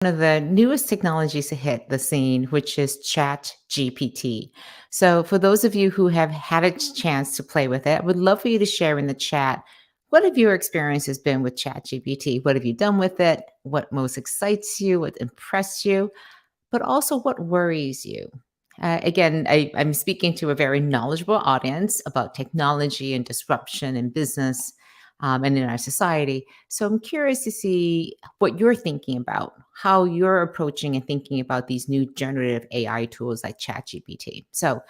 One of the newest technologies to hit the scene, which is ChatGPT. So, for those of you who have had a chance to play with it, I would love for you to share in the chat what have your experiences been with ChatGPT? What have you done with it? What most excites you? What impressed you? But also what worries you? Again, I'm speaking to a very knowledgeable audience about technology and disruption in business and in our society. So I'm curious to see what you're thinking about, how you're approaching and thinking about these new generative AI tools like ChatGPT. So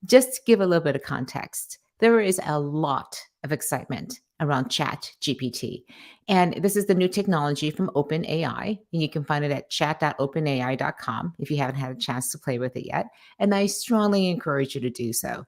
just to give a little bit of context, there is a lot of excitement around Chat GPT. And this is the new technology from OpenAI. And you can find it at chat.openai.com if you haven't had a chance to play with it yet. And I strongly encourage you to do so.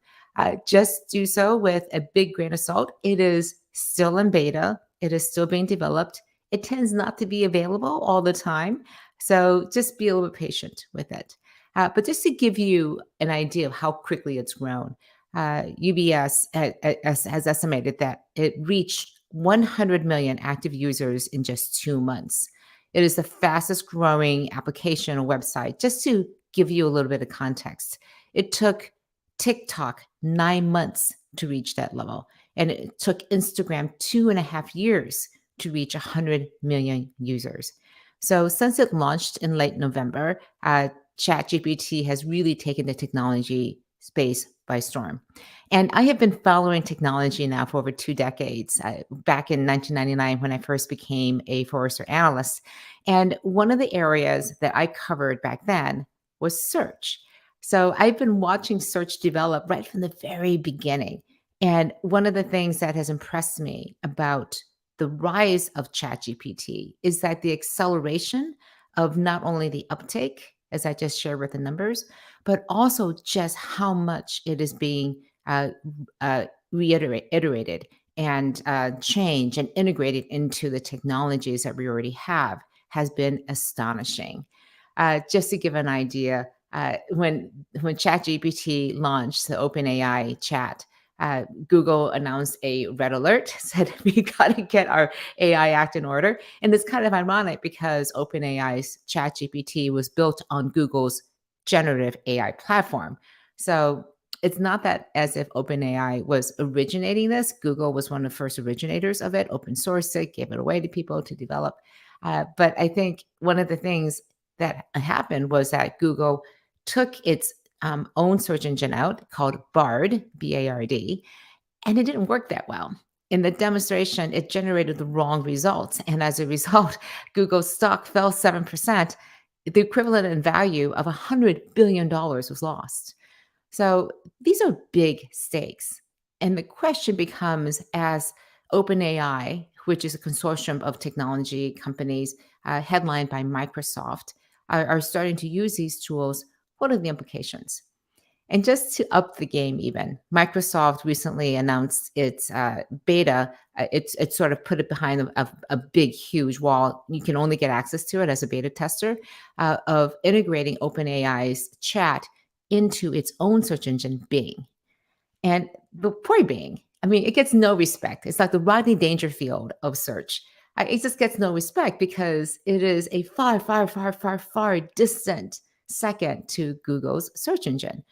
Just do so with a big grain of salt. It is still in beta, it is still being developed. It tends not to be available all the time. So just be a little bit patient with it. But just to give you an idea of how quickly it's grown, UBS has estimated that it reached 100 million active users in just 2 months. It is the fastest growing application or website. Just to give you a little bit of context, it took TikTok 9 months to reach that level, and it took Instagram 2.5 years to reach 100 million users. So, since it launched in late November, ChatGPT has really taken the technology space by storm. And I have been following technology now for over 2 decades. Back in 1999, when I first became a Forrester analyst. And one of the areas that I covered back then was search. So I've been watching search develop right from the very beginning. And one of the things that has impressed me about the rise of ChatGPT is that the acceleration of not only the uptake, as I just shared with the numbers, but also just how much it is being iterated and changed and integrated into the technologies that we already have has been astonishing. Just to give an idea, when ChatGPT launched the OpenAI chat, Google announced a red alert, said we got to get our AI act in order. And it's kind of ironic because OpenAI's ChatGPT was built on Google's generative AI platform. So it's not that as if OpenAI was originating this. Google was one of the first originators of it, open sourced it, gave it away to people to develop. But I think one of the things that happened was that Google took its own search engine out called Bard, B-A-R-D, and it didn't work that well. In the demonstration, it generated the wrong results. And as a result, Google's stock fell 7%. The equivalent in value of $100 billion was lost. So these are big stakes. And the question becomes as OpenAI, which is a consortium of technology companies headlined by Microsoft, are starting to use these tools, what are the implications? And just to up the game, even Microsoft recently announced its beta. It's sort of put it behind a big, huge wall. You can only get access to it as a beta tester of integrating OpenAI's chat into its own search engine, Bing. And the poor Bing, I mean, it gets no respect. It's like the Rodney Dangerfield of search. It just gets no respect because it is a far, far, far, far, far distant second to Google's search engine.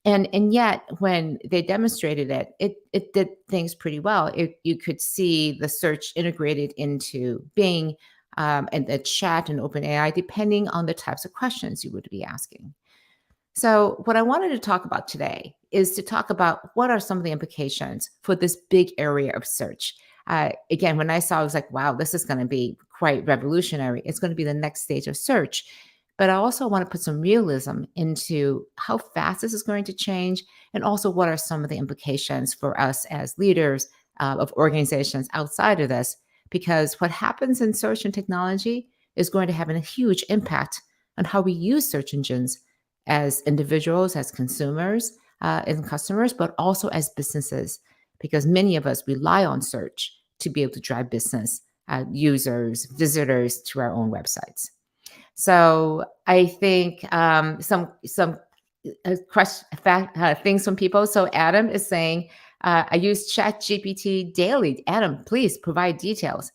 And yet when they demonstrated it, it did things pretty well. You could see the search integrated into Bing and the chat and OpenAI, depending on the types of questions you would be asking. So, what I wanted to talk about today is to talk about what are some of the implications for this big area of search. Again, when I saw, I was like, wow, this is going to be quite revolutionary. It's going to be the next stage of search. But I also want to put some realism into how fast this is going to change, and also what are some of the implications for us as leaders of organizations outside of this. Because what happens in search and technology is going to have a huge impact on how we use search engines as individuals, as consumers, and customers, but also as businesses, because many of us rely on search to be able to drive business, users, visitors to our own websites. So I think some things from people. So Adam is saying, I use ChatGPT daily. Adam, please provide details.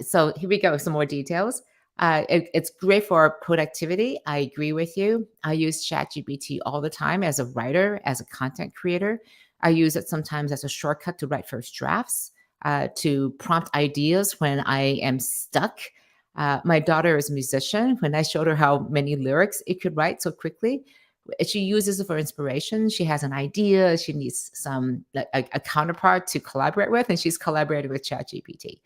So here we go, some more details. It's great for productivity. I agree with you. I use ChatGPT all the time as a writer, as a content creator. I use it sometimes as a shortcut to write first drafts, to prompt ideas when I am stuck. My daughter is a musician. When I showed her how many lyrics it could write so quickly, she uses it for inspiration. She has an idea. She needs a counterpart to collaborate with, and she's collaborated with ChatGPT.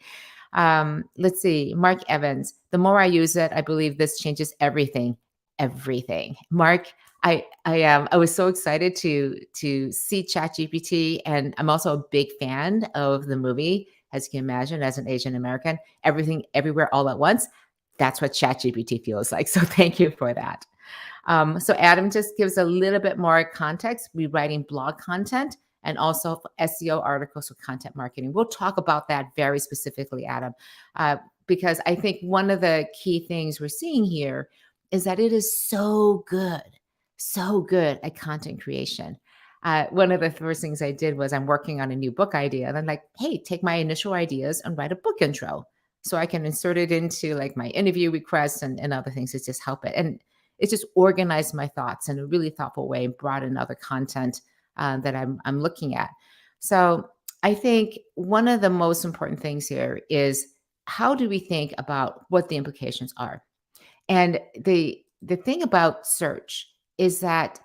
Let's see, Mark Evans. The more I use it, I believe this changes everything. Everything. Mark, I was so excited to see ChatGPT, and I'm also a big fan of the movie, as you can imagine, as an Asian American, everything everywhere all at once. That's what ChatGPT feels like. So thank you for that. So Adam just gives a little bit more context, rewriting blog content and also SEO articles for content marketing. We'll talk about that very specifically, Adam, because I think one of the key things we're seeing here is that it is so good at content creation. One of the first things I did was I'm working on a new book idea, and I'm like, hey, take my initial ideas and write a book intro so I can insert it into like my interview requests and other things to just help it. And it just organized my thoughts in a really thoughtful way and brought in other content that I'm looking at. So I think one of the most important things here is how do we think about what the implications are? And the thing about search is that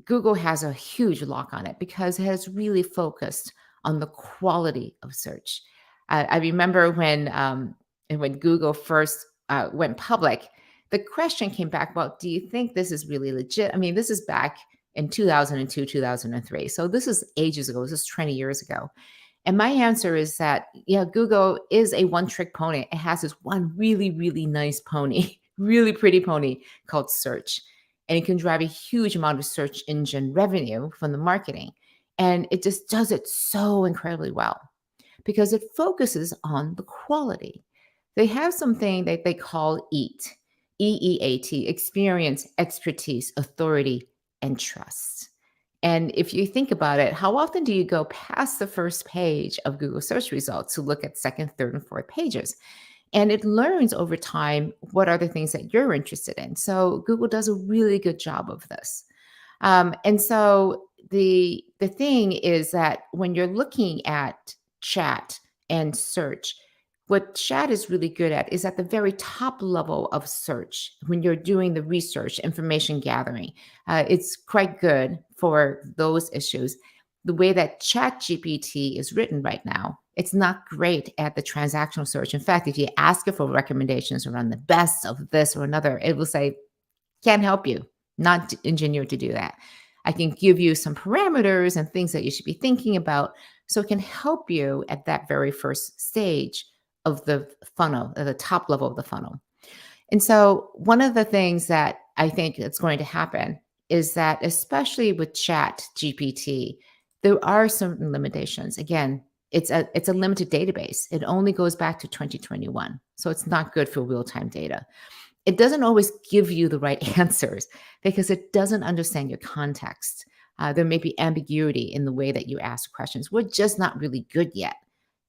Google has a huge lock on it because it has really focused on the quality of search. I remember when Google first went public, the question came back, well, do you think this is really legit? I mean, this is back in 2002, 2003. So this is ages ago. This is 20 years ago. And my answer is that, yeah, Google is a one trick pony. It has this one really, really nice pony, really pretty pony called search. And it can drive a huge amount of search engine revenue from the marketing. And it just does it so incredibly well because it focuses on the quality. They have something that they call EAT, EEAT, experience, expertise, authority, and trust. And if you think about it, how often do you go past the first page of Google search results to look at second, third, and fourth pages? And it learns over time what are the things that you're interested in. So Google does a really good job of this. And so the thing is that when you're looking at chat and search, what chat is really good at is at the very top level of search when you're doing the research, information gathering. It's quite good for those issues. The way that ChatGPT is written right now, it's not great at the transactional search. In fact, if you ask it for recommendations around the best of this or another, it will say, can't help you, not engineered to do that. I can give you some parameters and things that you should be thinking about so it can help you at that very first stage of the funnel, at the top level of the funnel. And so one of the things that I think that's going to happen is that, especially with Chat GPT, there are certain limitations. Again, it's a limited database. It only goes back to 2021. So it's not good for real-time data. It doesn't always give you the right answers because it doesn't understand your context. There may be ambiguity in the way that you ask questions. We're just not really good yet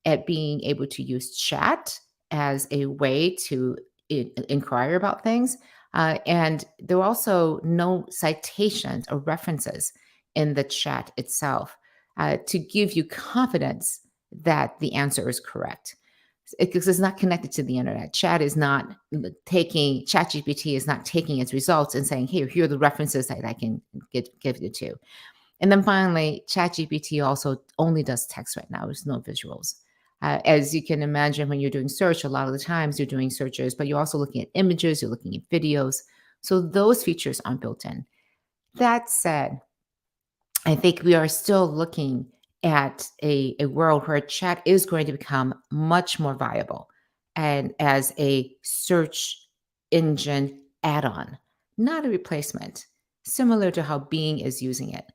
at being able to use chat as a way to inquire about things. And there are also no citations or references in the chat itself to give you confidence that the answer is correct. Because it's not connected to the internet. ChatGPT is not taking its results and saying, hey, here are the references that I can give you to. And then finally, ChatGPT also only does text right now. There's no visuals. As you can imagine, when you're doing search, a lot of the times you're doing searches, but you're also looking at images, you're looking at videos. So those features aren't built in. That said, I think we are still looking at a world where chat is going to become much more viable and as a search engine add-on, not a replacement, similar to how Bing is using it.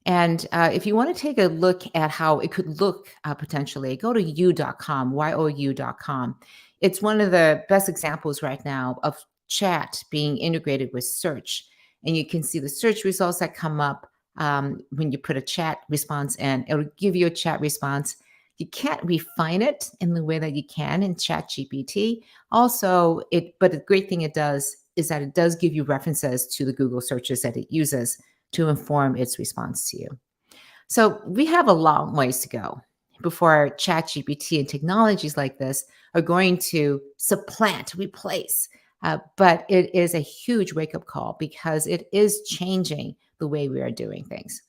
And if you want to take a look at how it could look potentially, go to you.com, you.com. It's one of the best examples right now of chat being integrated with search. And you can see the search results that come up when you put a chat response in. It'll give you a chat response. You can't refine it in the way that you can in ChatGPT. Also, but the great thing it does is that it does give you references to the Google searches that it uses to inform its response to you. So we have a long ways to go before ChatGPT and technologies like this are going to supplant, replace. But it is a huge wake up call because it is changing the way we are doing things.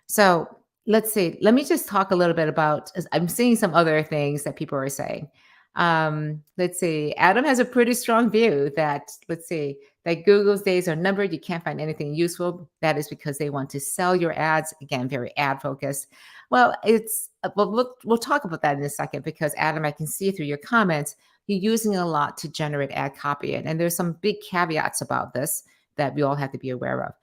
So let's see. Let me just talk a little bit about. I'm seeing some other things that people are saying. Let's see. Adam has a pretty strong view that let's see that Google's days are numbered. You can't find anything useful. That is because they want to sell your ads. Again, very ad focused. Well, we'll talk about that in a second because Adam, I can see through your comments you're using a lot to generate ad copy, and there's some big caveats about this that we all have to be aware of.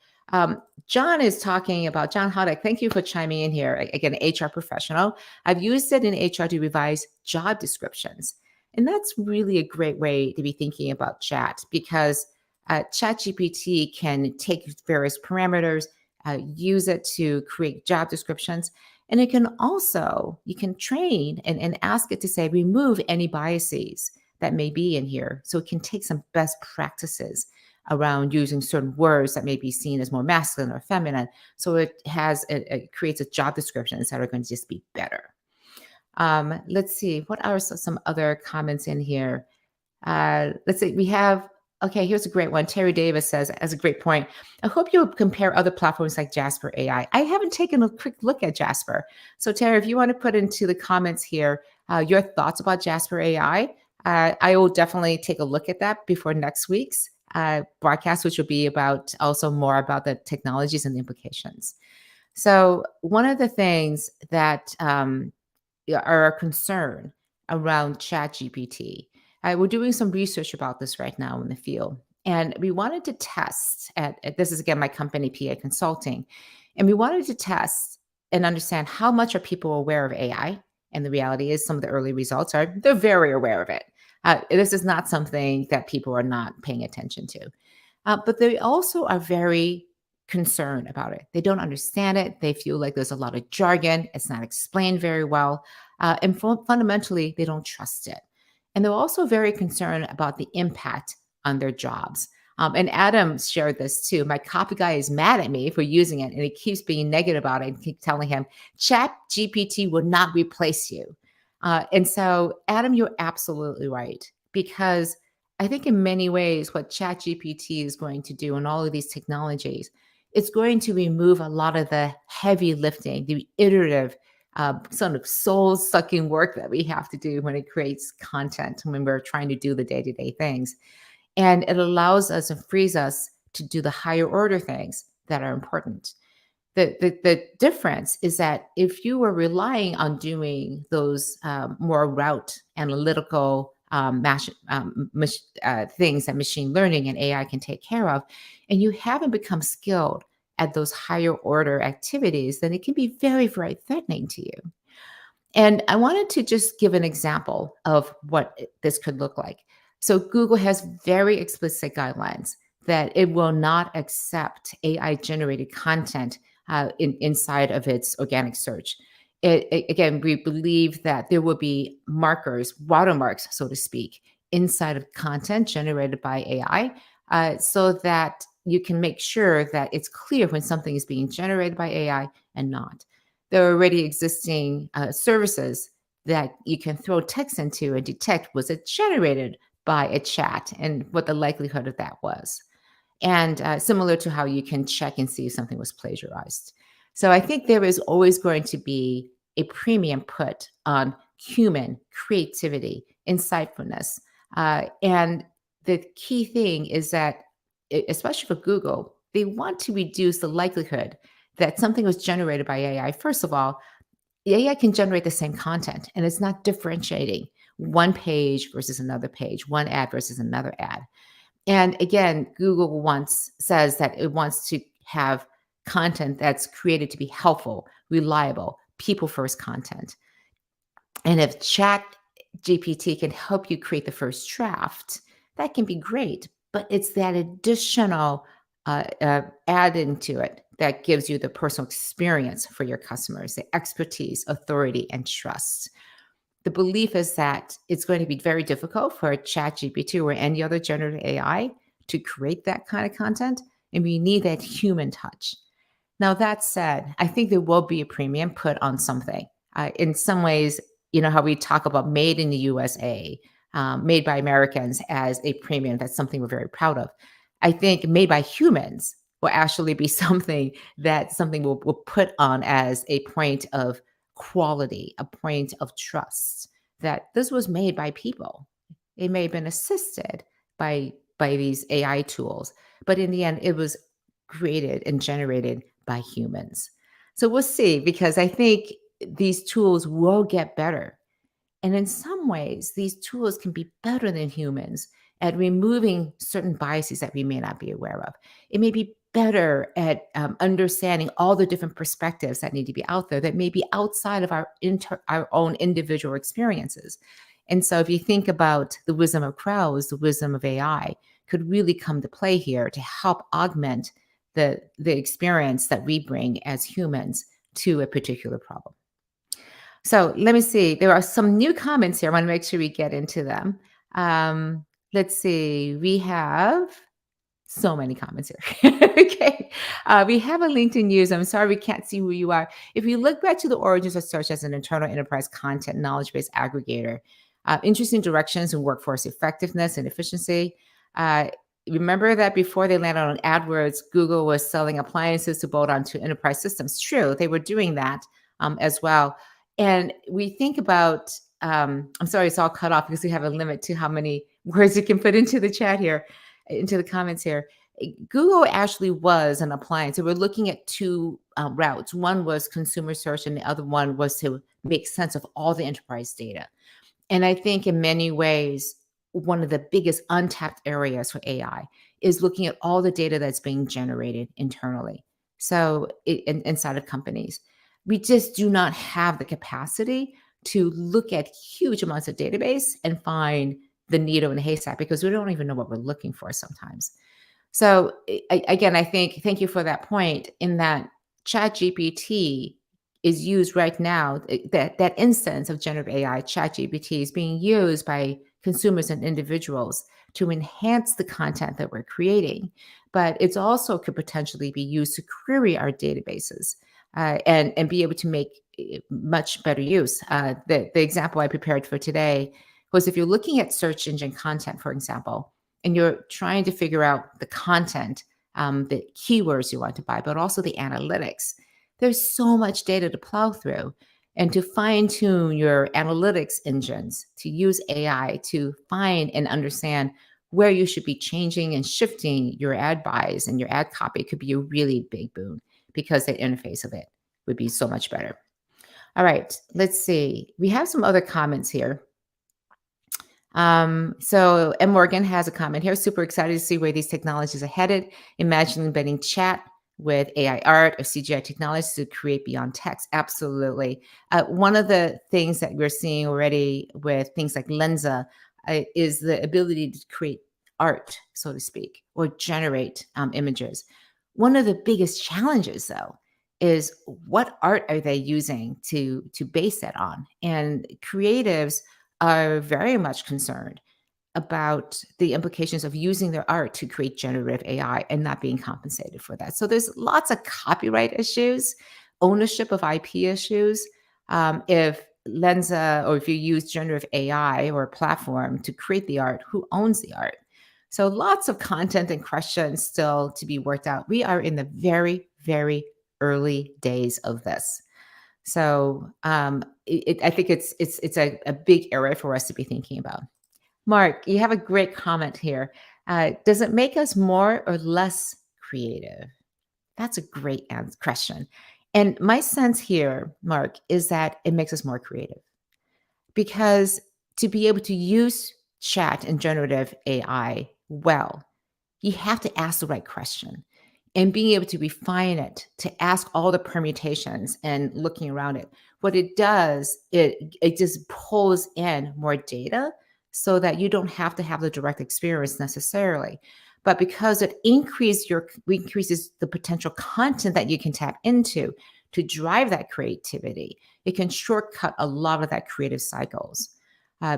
John is talking about John Hoddick. Thank you for chiming in here. Again, HR professional. I've used it in HR to revise job descriptions. And that's really a great way to be thinking about chat because ChatGPT can take various parameters, use it to create job descriptions. And it can also, you can train and ask it to say, remove any biases that may be in here. So it can take some best practices around using certain words that may be seen as more masculine or feminine. So it creates a job descriptions that are going to just be better. Let's see, what are some other comments in here? Let's see, we have, okay, here's a great one. Terry Davis says, as a great point, I hope you'll compare other platforms like Jasper AI. I haven't taken a quick look at Jasper. So Terry, if you want to put into the comments here your thoughts about Jasper AI, I will definitely take a look at that before next week's broadcast, which will be about also more about the technologies and the implications. So one of the things that are a concern around ChatGPT, we're doing some research about this right now in the field, and we wanted to test. This is again my company, PA Consulting, and we wanted to test and understand how much are people aware of AI. And the reality is, some of the early results are they're very aware of it. This is not something that people are not paying attention to. But they also are very concerned about it. They don't understand it. They feel like there's a lot of jargon. It's not explained very well. And fundamentally, they don't trust it. And they're also very concerned about the impact on their jobs. And Adam shared this too. My copy guy is mad at me for using it, and he keeps being negative about it and keep telling him, Chat GPT will not replace you. And so, Adam, you're absolutely right. Because I think in many ways, what ChatGPT is going to do and all of these technologies, it's going to remove a lot of the heavy lifting, the iterative, sort of soul sucking work that we have to do when it creates content, when we're trying to do the day to day things. And it allows us and frees us to do the higher order things that are important. The difference is that if you were relying on doing those more route analytical things that machine learning and AI can take care of, and you haven't become skilled at those higher order activities, then it can be very, very threatening to you. And I wanted to just give an example of what this could look like. So Google has very explicit guidelines that it will not accept AI generated content inside of its organic search. Again, we believe that there will be markers, watermarks, so to speak, inside of content generated by AI, so that you can make sure that it's clear when something is being generated by AI and not. There are already existing services that you can throw text into and detect, was it generated by a chat, and what the likelihood of that was. And similar to how you can check and see if something was plagiarized. So I think there is always going to be a premium put on human creativity, insightfulness. And the key thing is that, especially for Google, they want to reduce the likelihood that something was generated by AI. First of all, the AI can generate the same content, and it's not differentiating one page versus another page, one ad versus another ad. And again, Google says that it wants to have content that's created to be helpful, reliable, people first content. And if Chat GPT can help you create the first draft, that can be great. But it's that additional add into it that gives you the personal experience for your customers, the expertise, authority, and trust. the belief is that it's going to be very difficult for ChatGPT or any other generative AI to create that kind of content, and we need that human touch. Now, that said, I think there will be a premium put on something. In some ways, you know how we talk about made in the USA, made by Americans as a premium. That's something we're very proud of. I think made by humans will actually be something that something will put on as a point of quality, a point of trust that this was made by people. It may have been assisted by these AI tools, but in the end, it was created and generated by humans. So we'll see, because I think these tools will get better. And in some ways, these tools can be better than humans at removing certain biases that we may not be aware of. It may be better at understanding all the different perspectives that need to be out there that may be outside of our own individual experiences. And so, if you think about the wisdom of crowds, the wisdom of AI could really come to play here to help augment the experience that we bring as humans to a particular problem. So let me see. There are some new comments here. I want to make sure we get into them. Let's see. We have so many comments here. Okay. We have a LinkedIn user. I'm sorry we can't see who you are. If you look back to the origins of search as an internal enterprise content knowledge base aggregator, interesting directions in workforce effectiveness and efficiency. Remember that before they landed on AdWords, Google was selling appliances to bolt onto enterprise systems. True, they were doing that as well. And we think about, I'm sorry, it's all cut off because we have a limit to how many words you can put into the chat here, into the comments here. Google actually was an appliance. So we're looking at two routes. One was consumer search, and the other one was to make sense of all the enterprise data. And I think in many ways, one of the biggest untapped areas for AI is looking at all the data that's being generated internally. So inside of companies, we just do not have the capacity to look at huge amounts of database and find the needle in the haystack because we don't even know what we're looking for sometimes. So again, I think, thank you for that point, in that ChatGPT is used right now, that instance of generative AI, ChatGPT, is being used by consumers and individuals to enhance the content that we're creating. But it's also could potentially be used to query our databases and be able to make much better use. The example I prepared for today was if you're looking at search engine content, for example, and you're trying to figure out the content, the keywords you want to buy, but also the analytics. There's so much data to plow through, and to fine tune your analytics engines, to use AI to find and understand where you should be changing and shifting your ad buys and your ad copy could be a really big boon because the interface of it would be so much better. All right, let's see. We have some other comments here. So M. Morgan has a comment here. Super excited to see where these technologies are headed. Imagine embedding chat with AI art or CGI technologies to create beyond text. Absolutely. One of the things that we're seeing already with things like Lensa is the ability to create art, so to speak, or generate images. One of the biggest challenges, though, is what art are they using to base that on? And creatives are very much concerned about the implications of using their art to create generative AI and not being compensated for that. So there's lots of copyright issues, ownership of IP issues. If Lensa, or if you use generative AI or a platform to create the art, who owns the art? So lots of content and questions still to be worked out. We are in the very, very early days of this. So I think it's a big area for us to be thinking about. Mark, you have a great comment here. Does it make us more or less creative? That's a great question. And my sense here, Mark, is that it makes us more creative, because to be able to use chat and generative AI well, you have to ask the right question, and being able to refine it to ask all the permutations and looking around it. What it does, it just pulls in more data so that you don't have to have the direct experience necessarily. But because it increases the potential content that you can tap into, to drive that creativity, it can shortcut a lot of that creative cycles.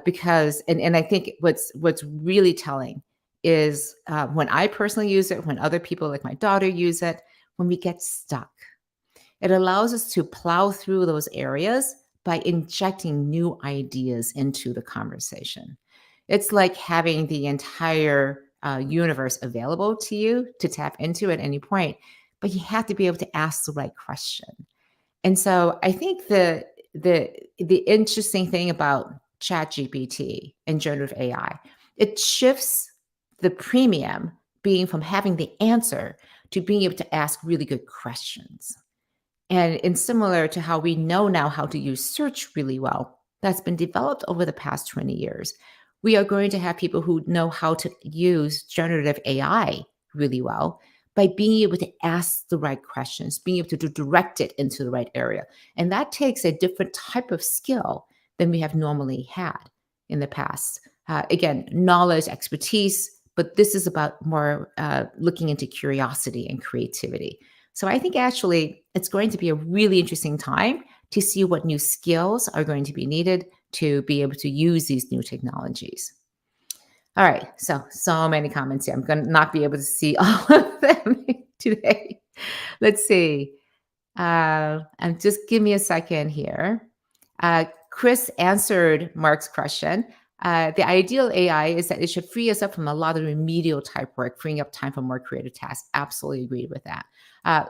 Because and I think what's really telling is when I personally use it, when other people like my daughter use it, when we get stuck, it allows us to plow through those areas by injecting new ideas into the conversation. It's like having the entire universe available to you to tap into at any point, but you have to be able to ask the right question. And so I think the interesting thing about ChatGPT and generative AI, it shifts the premium being from having the answer to being able to ask really good questions. And similar to how we know now how to use search really well, that's been developed over the past 20 years. We are going to have people who know how to use generative AI really well by being able to ask the right questions, being able to direct it into the right area. And that takes a different type of skill than we have normally had in the past. Again, knowledge, expertise, but this is about more looking into curiosity and creativity. So I think actually it's going to be a really interesting time to see what new skills are going to be needed to be able to use these new technologies. All right, so many comments here. I'm going to not be able to see all of them today. Let's see. And just give me a second here. Chris answered Mark's question. The ideal AI is that it should free us up from a lot of remedial type work, freeing up time for more creative tasks. Absolutely agree with that.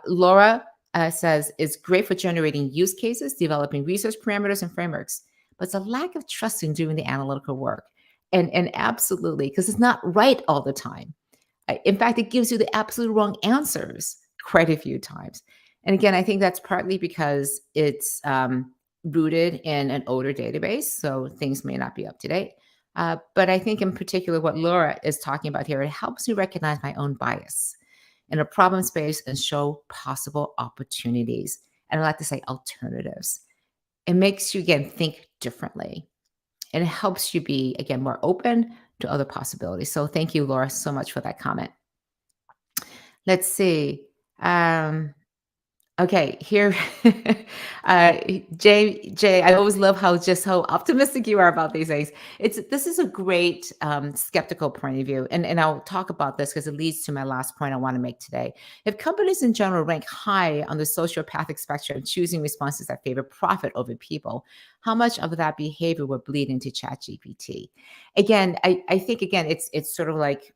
Laura says it's great for generating use cases, developing research parameters and frameworks, but it's a lack of trust in doing the analytical work. And absolutely, because it's not right all the time. In fact, it gives you the absolute wrong answers quite a few times. And again, I think that's partly because it's rooted in an older database, so things may not be up to date. But I think in particular, what Laura is talking about here, it helps me recognize my own bias in a problem space and show possible opportunities. And I like to say alternatives. It makes you, again, think differently. And it helps you be, again, more open to other possibilities. So thank you, Laura, so much for that comment. Let's see. Okay, here, Jay, I always love how optimistic you are about these things. This is a great skeptical point of view, and I'll talk about this because it leads to my last point I want to make today. If companies in general rank high on the sociopathic spectrum, choosing responses that favor profit over people, how much of that behavior will bleed into ChatGPT? Again, I think it's sort of like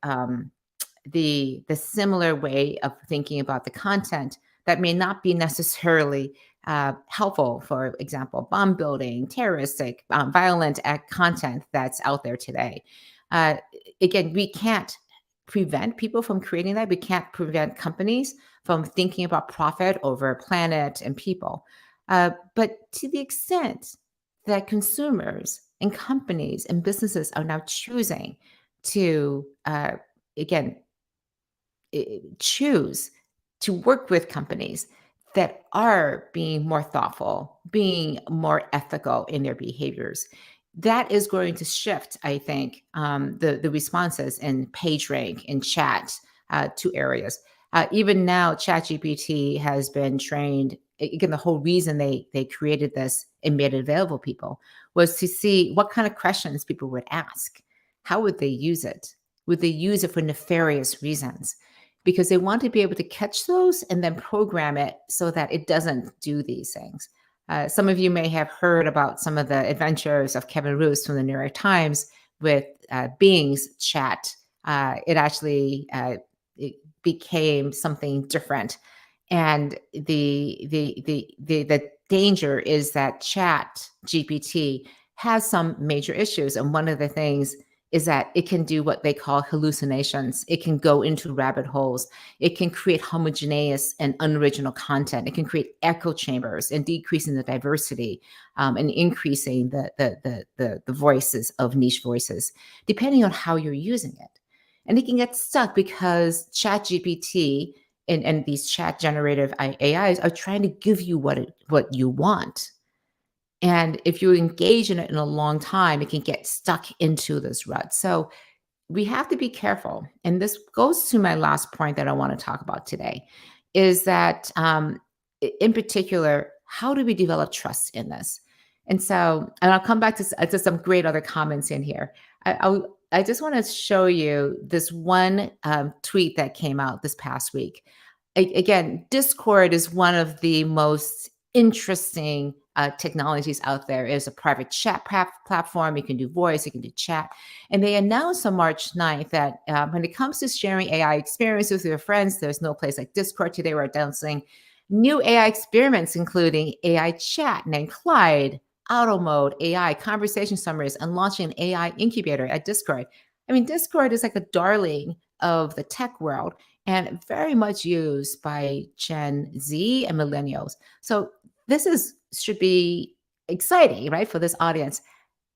the similar way of thinking about the content that may not be necessarily helpful. For example, bomb building, terroristic, violent act content that's out there today. Uh, Again, we can't prevent people from creating that. We can't prevent companies from thinking about profit over planet and people. But to the extent that consumers and companies and businesses are now choosing to, again, choose to work with companies that are being more thoughtful, being more ethical in their behaviors. That is going to shift, I think, the responses in PageRank and chat to areas. Even now, ChatGPT has been trained. Again, the whole reason they created this and made it available to people was to see what kind of questions people would ask. How would they use it? Would they use it for nefarious reasons? Because they want to be able to catch those and then program it so that it doesn't do these things. Some of you may have heard about some of the adventures of Kevin Roose from the New York Times with Bing's chat. It actually it became something different, and the danger is that Chat GPT has some major issues, and one of the things is that it can do what they call hallucinations. It can go into rabbit holes. It can create homogeneous and unoriginal content. It can create echo chambers and decreasing the diversity and increasing the voices of niche voices, depending on how you're using it. And it can get stuck because ChatGPT and these chat generative AIs are trying to give you what you want. And if you engage in it in a long time, it can get stuck into this rut. So we have to be careful. And this goes to my last point that I want to talk about today is that in particular, how do we develop trust in this? And so, and I'll come back to, to some great other comments in here. I just want to show you this one tweet that came out this past week. Again, Discord is one of the most interesting technologies out there. It's a private chat platform. You can do voice, you can do chat. And they announced on March 9th that when it comes to sharing AI experiences with your friends, there's no place like Discord. Today we're announcing new AI experiments, including AI chat named Clyde, auto mode, AI conversation summaries, and launching an AI incubator at Discord. I mean, Discord is like a darling of the tech world and very much used by Gen Z and millennials. So this is should be exciting, right, for this audience.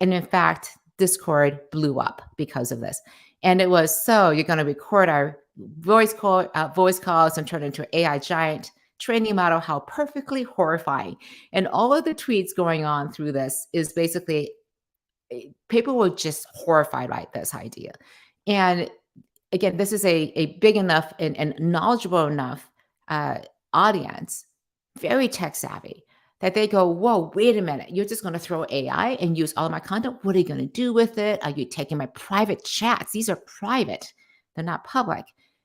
And in fact, Discord blew up because of this. And it was, so you're going to record our voice calls and turn it into an AI giant training model. How perfectly horrifying. And all of the tweets going on through this is basically people were just horrified by this idea. And again, this is a big enough and knowledgeable enough audience, very tech savvy, that they go, whoa, wait a minute. You're just going to throw AI and use all of my content? What are you going to do with it? Are you taking my private chats? These are private. They're not public.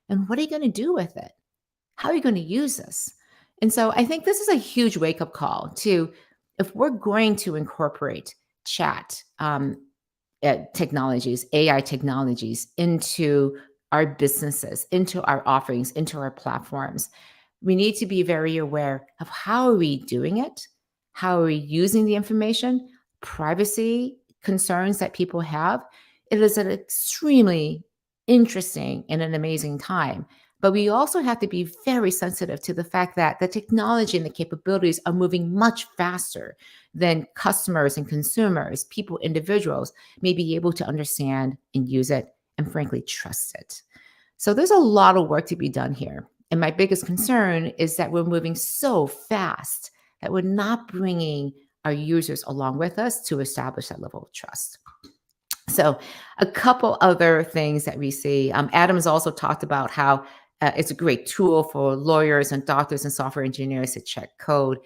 And what are you going to do with it? How are you going to use this? And so I think this is a huge wake-up call to, if we're going to incorporate chat technologies, AI technologies into our businesses, into our offerings, into our platforms, we need to be very aware of how are we doing it? How are we using the information? Privacy concerns that people have. It is an extremely interesting and an amazing time. But we also have to be very sensitive to the fact that the technology and the capabilities are moving much faster than customers and consumers, people, individuals may be able to understand and use it and frankly trust it. So there's a lot of work to be done here. And my biggest concern is that we're moving so fast that we're not bringing our users along with us to establish that level of trust. So a couple other things that we see. Adam's also talked about how it's a great tool for lawyers and doctors and software engineers to check code.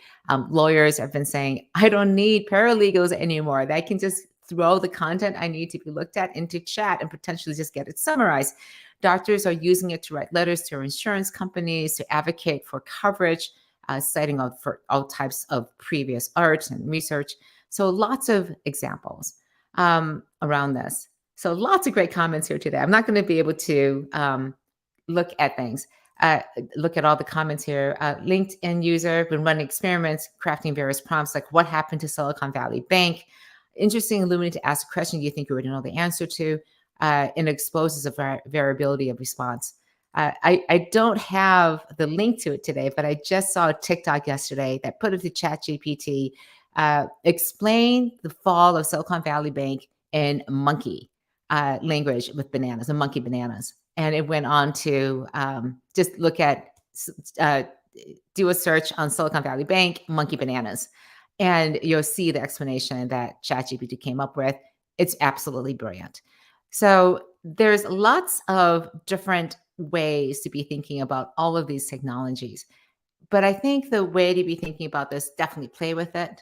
Lawyers have been saying, I don't need paralegals anymore. They can just throw the content I need to be looked at into chat and potentially just get it summarized. Doctors are using it to write letters to insurance companies, to advocate for coverage, citing for all types of previous art and research. So lots of examples around this. So lots of great comments here today. I'm not going to be able to look at things. Look at all the comments here. LinkedIn user been running experiments, crafting various prompts like what happened to Silicon Valley Bank. Interesting, illuminating to ask a question you think you already know the answer to, and exposes a variability of response. I don't have the link to it today, but I just saw a TikTok yesterday that put it to ChatGPT, explain the fall of Silicon Valley Bank in monkey language with bananas and monkey bananas. And it went on to just look at, do a search on Silicon Valley Bank, monkey bananas. And you'll see the explanation that ChatGPT came up with. It's absolutely brilliant. So there's lots of different ways to be thinking about all of these technologies. But I think the way to be thinking about this, definitely play with it,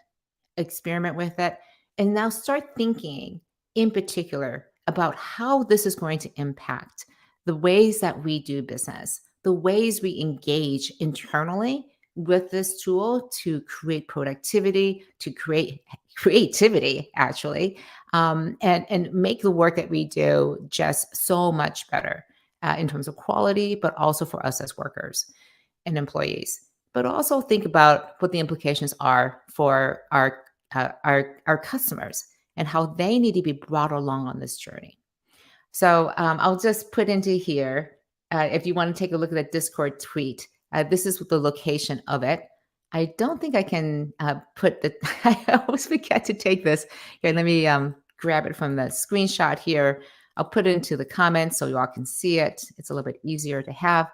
experiment with it, and now start thinking in particular about how this is going to impact the ways that we do business, the ways we engage internally with this tool to create productivity, to create creativity, actually, and make the work that we do just so much better in terms of quality, but also for us as workers and employees. But also think about what the implications are for our customers and how they need to be brought along on this journey. So I'll just put into here, if you want to take a look at the Discord tweet, this is the location of it. I don't think I can put the, I always forget to take this. Here, let me grab it from the screenshot here. I'll put it into the comments so you all can see it. It's a little bit easier to have.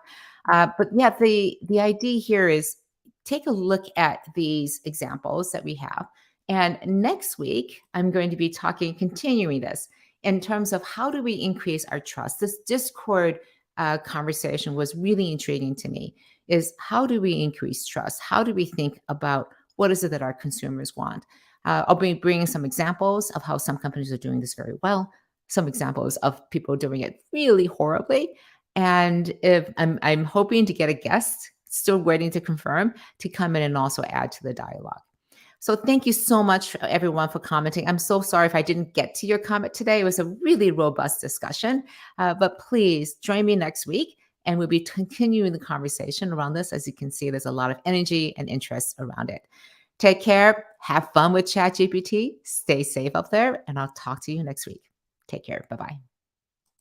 But yeah, the idea here is take a look at these examples that we have. And next week, I'm going to be continuing this in terms of how do we increase our trust. This Discord conversation was really intriguing to me is how do we increase trust? How do we think about what is it that our consumers want? I'll be bringing some examples of how some companies are doing this very well, some examples of people doing it really horribly. And if I'm hoping to get a guest, still waiting to confirm, to come in and also add to the dialogue. So thank you so much everyone for commenting. I'm so sorry if I didn't get to your comment today. It was a really robust discussion, but please join me next week and we'll be continuing the conversation around this. As you can see, there's a lot of energy and interest around it. Take care. Have fun with ChatGPT. Stay safe up there, and I'll talk to you next week. Take care. Bye bye.